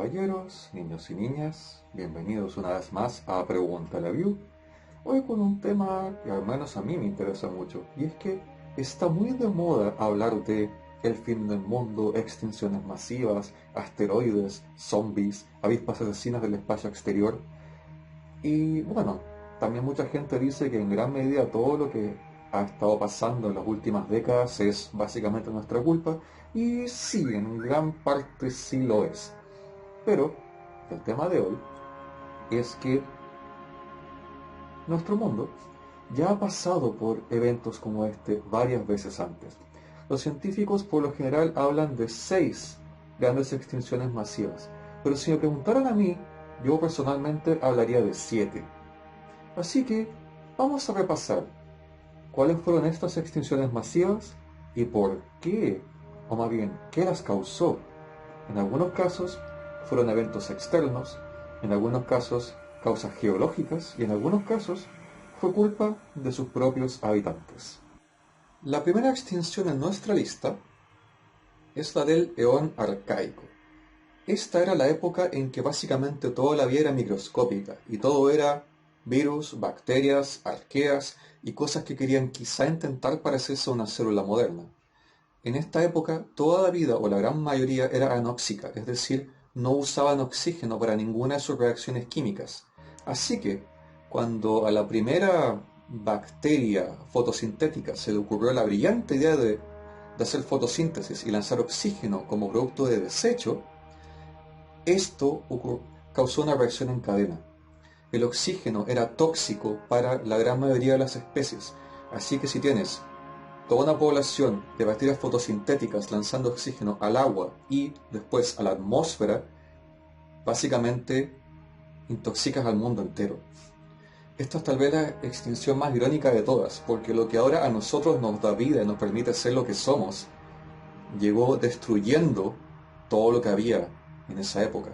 caballeros, niños y niñas, bienvenidos una vez más a Pregunta la View. Hoy con un tema que al menos a mí me interesa mucho, y es que está muy de moda hablar de el fin del mundo, extinciones masivas, asteroides, zombies, avispas asesinas del espacio exterior. Y bueno, también mucha gente dice que en gran medida todo lo que ha estado pasando en las últimas décadas es básicamente nuestra culpa, y sí, en gran parte sí lo es. Pero el tema de hoy es que nuestro mundo ya ha pasado por eventos como este varias veces antes. Los científicos por lo general hablan de 6 grandes extinciones masivas, pero si me preguntaran a mí, yo personalmente hablaría de 7. Así que vamos a repasar cuáles fueron estas extinciones masivas y por qué, o más bien, qué las causó. En algunos casos fueron eventos externos, en algunos casos causas geológicas y en algunos casos fue culpa de sus propios habitantes. La primera extinción en nuestra lista es la del Eón Arcaico. Esta era la época en que básicamente toda la vida era microscópica y todo era virus, bacterias, arqueas y cosas que querían quizá intentar parecerse a una célula moderna. En esta época, toda la vida, o la gran mayoría, era anóxica, es decir, no usaban oxígeno para ninguna de sus reacciones químicas. Así que, cuando a la primera bacteria fotosintética se le ocurrió la brillante idea de hacer fotosíntesis y lanzar oxígeno como producto de desecho, esto causó una reacción en cadena. El oxígeno era tóxico para la gran mayoría de las especies, así que si tienes toda una población de bacterias fotosintéticas lanzando oxígeno al agua y después a la atmósfera, básicamente intoxicas al mundo entero. Esta es tal vez la extinción más irónica de todas, porque lo que ahora a nosotros nos da vida y nos permite ser lo que somos, llegó destruyendo todo lo que había en esa época.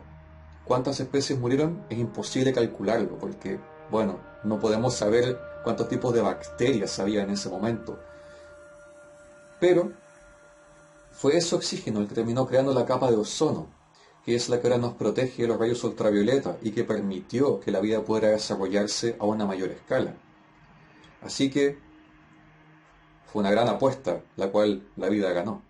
¿Cuántas especies murieron? Es imposible calcularlo, porque, bueno, no podemos saber cuántos tipos de bacterias había en ese momento. Pero fue ese oxígeno el que terminó creando la capa de ozono, que es la que ahora nos protege de los rayos ultravioleta y que permitió que la vida pudiera desarrollarse a una mayor escala. Así que fue una gran apuesta, la cual la vida ganó.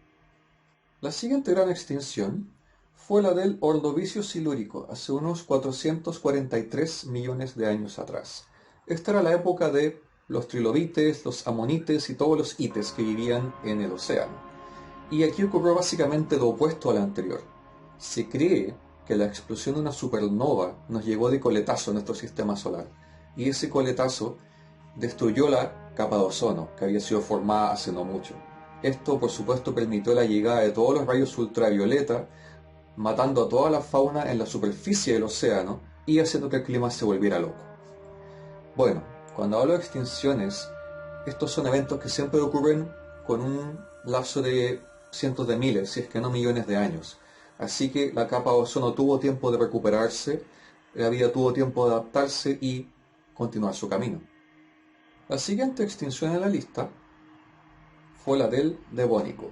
La siguiente gran extinción fue la del Ordovícico silúrico, hace unos 443 millones de años atrás. Esta era la época de los trilobites, los amonites y todos los ites que vivían en el océano. Y aquí ocurrió básicamente lo opuesto a la anterior. Se cree que la explosión de una supernova nos llegó de coletazo a nuestro sistema solar, y ese coletazo destruyó la capa de ozono, que había sido formada hace no mucho. Esto, por supuesto, permitió la llegada de todos los rayos ultravioleta, matando a toda la fauna en la superficie del océano y haciendo que el clima se volviera loco. Bueno, cuando hablo de extinciones, estos son eventos que siempre ocurren con un lapso de cientos de miles, si es que no millones de años. Así que la capa de ozono tuvo tiempo de recuperarse, la vida tuvo tiempo de adaptarse y continuar su camino. La siguiente extinción en la lista fue la del Devónico.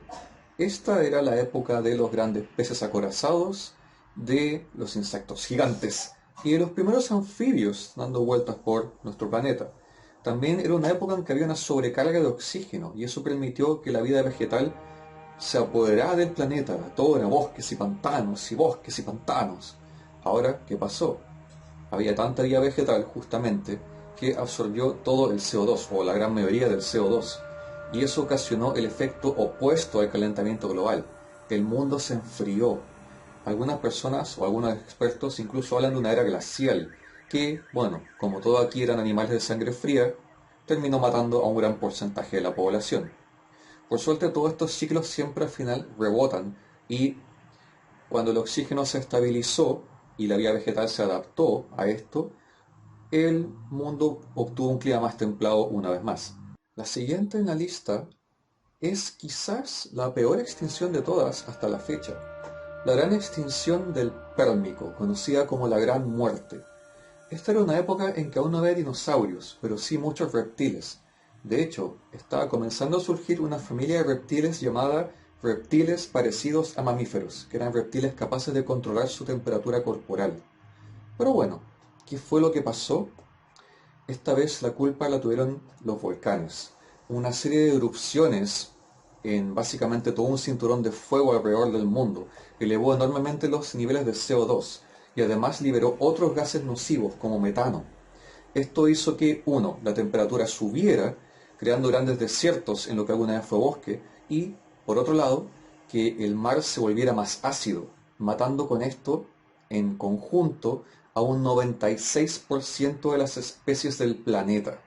Esta era la época de los grandes peces acorazados, de los insectos gigantes y de los primeros anfibios dando vueltas por nuestro planeta. También era una época en que había una sobrecarga de oxígeno y eso permitió que la vida vegetal se apoderara del planeta. Todo era bosques y pantanos y bosques y pantanos. Ahora, ¿qué pasó? Había tanta vida vegetal justamente que absorbió todo el CO2 o la gran mayoría del CO2 y eso ocasionó el efecto opuesto al calentamiento global. El mundo se enfrió. Algunas personas o algunos expertos incluso hablan de una era glacial que, bueno, como todo aquí eran animales de sangre fría, terminó matando a un gran porcentaje de la población. Por suerte todos estos ciclos siempre al final rebotan y cuando el oxígeno se estabilizó y la vida vegetal se adaptó a esto, el mundo obtuvo un clima más templado una vez más. La siguiente en la lista es quizás la peor extinción de todas hasta la fecha, la gran extinción del Pérmico, conocida como la Gran Muerte. Esta era una época en que aún no había dinosaurios, pero sí muchos reptiles. De hecho, estaba comenzando a surgir una familia de reptiles llamada reptiles parecidos a mamíferos, que eran reptiles capaces de controlar su temperatura corporal. Pero bueno, ¿qué fue lo que pasó? Esta vez la culpa la tuvieron los volcanes. Una serie de erupciones en básicamente todo un cinturón de fuego alrededor del mundo elevó enormemente los niveles de CO2 y además liberó otros gases nocivos como metano. Esto hizo que, uno, la temperatura subiera, creando grandes desiertos en lo que alguna vez fue bosque, y, por otro lado, que el mar se volviera más ácido, matando con esto, en conjunto, a un 96% de las especies del planeta.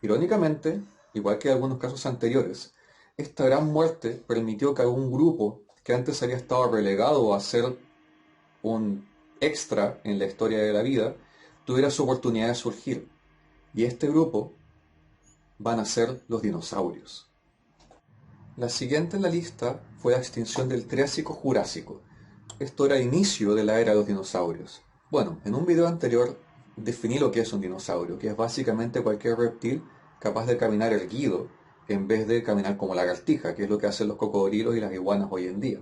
Irónicamente, igual que en algunos casos anteriores, esta gran muerte permitió que algún grupo que antes había estado relegado a ser un extra en la historia de la vida, tuviera su oportunidad de surgir. Y este grupo van a ser los dinosaurios. La siguiente en la lista fue la extinción del Triásico-Jurásico. Esto era el inicio de la era de los dinosaurios. Bueno, en un video anterior definí lo que es un dinosaurio, que es básicamente cualquier reptil capaz de caminar erguido en vez de caminar como lagartija, que es lo que hacen los cocodrilos y las iguanas hoy en día.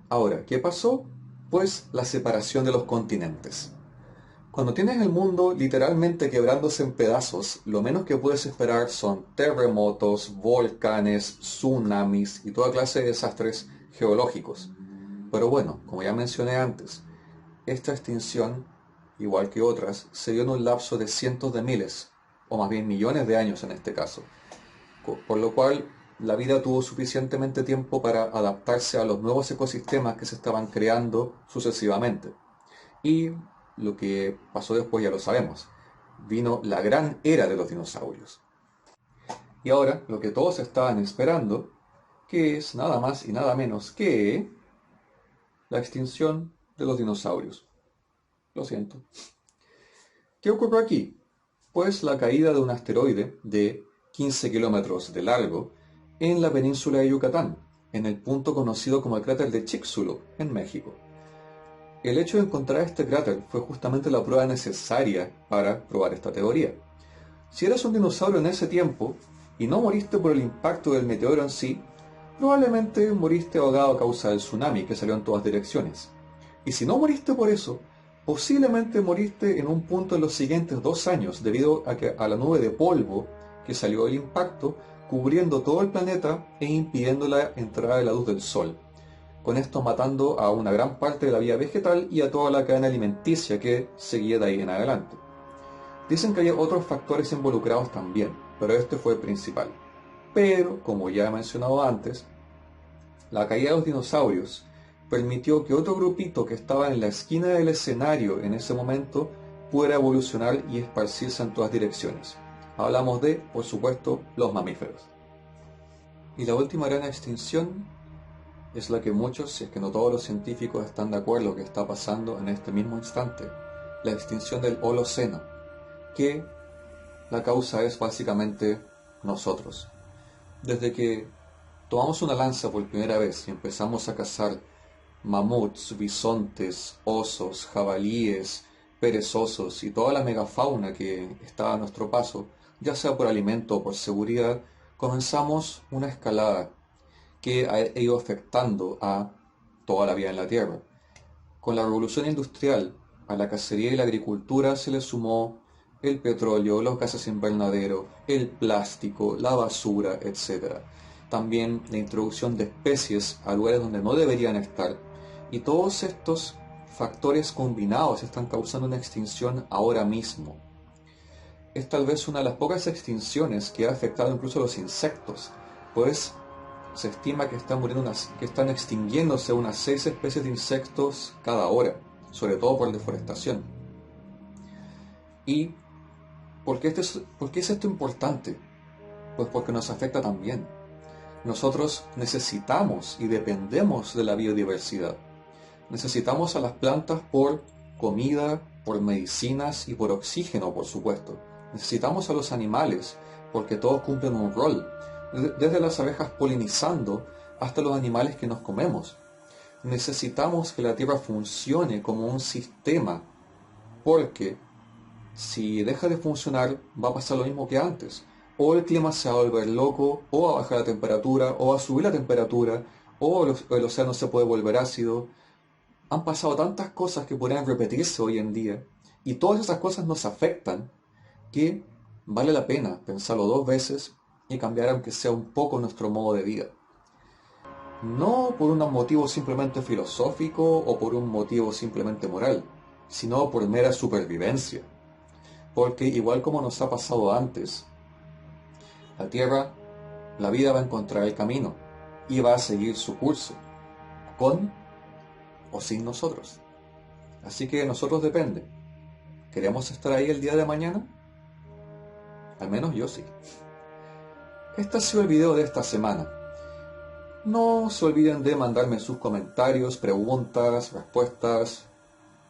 Ahora, ¿qué pasó? Pues la separación de los continentes. Cuando tienes el mundo literalmente quebrándose en pedazos, lo menos que puedes esperar son terremotos, volcanes, tsunamis y toda clase de desastres geológicos. Pero bueno, como ya mencioné antes, esta extinción, igual que otras, se dio en un lapso de cientos de miles, o más bien millones de años en este caso, por lo cual la vida tuvo suficientemente tiempo para adaptarse a los nuevos ecosistemas que se estaban creando sucesivamente. Y lo que pasó después ya lo sabemos. Vino la gran era de los dinosaurios. Y ahora lo que todos estaban esperando, que es nada más y nada menos que la extinción de los dinosaurios. Lo siento. ¿Qué ocurrió aquí? Pues la caída de un asteroide de 15 kilómetros de largo en la península de Yucatán, en el punto conocido como el cráter de Chicxulub, en México. El hecho de encontrar este cráter fue justamente la prueba necesaria para probar esta teoría. Si eras un dinosaurio en ese tiempo y no moriste por el impacto del meteoro en sí, probablemente moriste ahogado a causa del tsunami que salió en todas direcciones. Y si no moriste por eso, posiblemente moriste en un punto en los siguientes 2 años debido a la nube de polvo que salió del impacto cubriendo todo el planeta e impidiendo la entrada de la luz del sol. Con esto matando a una gran parte de la vida vegetal y a toda la cadena alimenticia que seguía de ahí en adelante. Dicen que hay otros factores involucrados también, pero este fue el principal. Pero, como ya he mencionado antes, la caída de los dinosaurios permitió que otro grupito que estaba en la esquina del escenario en ese momento pudiera evolucionar y esparcirse en todas direcciones. Hablamos de, por supuesto, los mamíferos. Y la última gran extinción es la que muchos, si es que no todos los científicos están de acuerdo que está pasando en este mismo instante, la extinción del Holoceno, que la causa es básicamente nosotros. Desde que tomamos una lanza por primera vez y empezamos a cazar mamuts, bisontes, osos, jabalíes, perezosos y toda la megafauna que estaba a nuestro paso, ya sea por alimento o por seguridad, comenzamos una escalada que ha ido afectando a toda la vida en la Tierra. Con la revolución industrial, a la cacería y la agricultura se le sumó el petróleo, los gases invernadero, el plástico, la basura, etc. También la introducción de especies a lugares donde no deberían estar. Y todos estos factores combinados están causando una extinción ahora mismo. Es tal vez una de las pocas extinciones que ha afectado incluso a los insectos, pues se estima que están extinguiéndose unas 6 especies de insectos cada hora, sobre todo por deforestación. ¿Y por qué es esto importante? Pues porque nos afecta también. Nosotros necesitamos y dependemos de la biodiversidad. Necesitamos a las plantas por comida, por medicinas y por oxígeno, por supuesto. Necesitamos a los animales porque todos cumplen un rol, desde las abejas polinizando hasta los animales que nos comemos. Necesitamos que la Tierra funcione como un sistema, porque si deja de funcionar va a pasar lo mismo que antes. o el clima se va a volver loco, o va a bajar la temperatura, o va a subir la temperatura, o el océano se puede volver ácido. Han pasado tantas cosas que podrían repetirse hoy en día, y todas esas cosas nos afectan, que vale la pena pensarlo dos veces y cambiar aunque sea un poco nuestro modo de vida. No por un motivo simplemente filosófico o por un motivo simplemente moral, sino por mera supervivencia. Porque igual como nos ha pasado antes, la Tierra, la vida va a encontrar el camino y va a seguir su curso, con o sin nosotros. Así que de nosotros depende. ¿Queremos estar ahí el día de mañana? Al menos yo sí. Este ha sido el video de esta semana. No se olviden de mandarme sus comentarios, preguntas, respuestas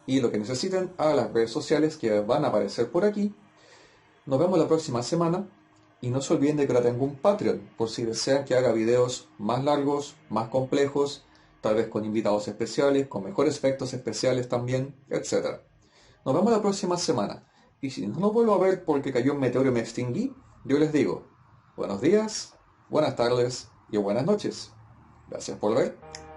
y lo que necesiten a las redes sociales que van a aparecer por aquí. Nos vemos la próxima semana y no se olviden de que ahora tengo un Patreon por si desean que haga videos más largos, más complejos, tal vez con invitados especiales, con mejores efectos especiales también, etc. Nos vemos la próxima semana y si no nos vuelvo a ver porque cayó un meteoro y me extinguí, yo les digo buenos días, buenas tardes y buenas noches. Gracias por ver.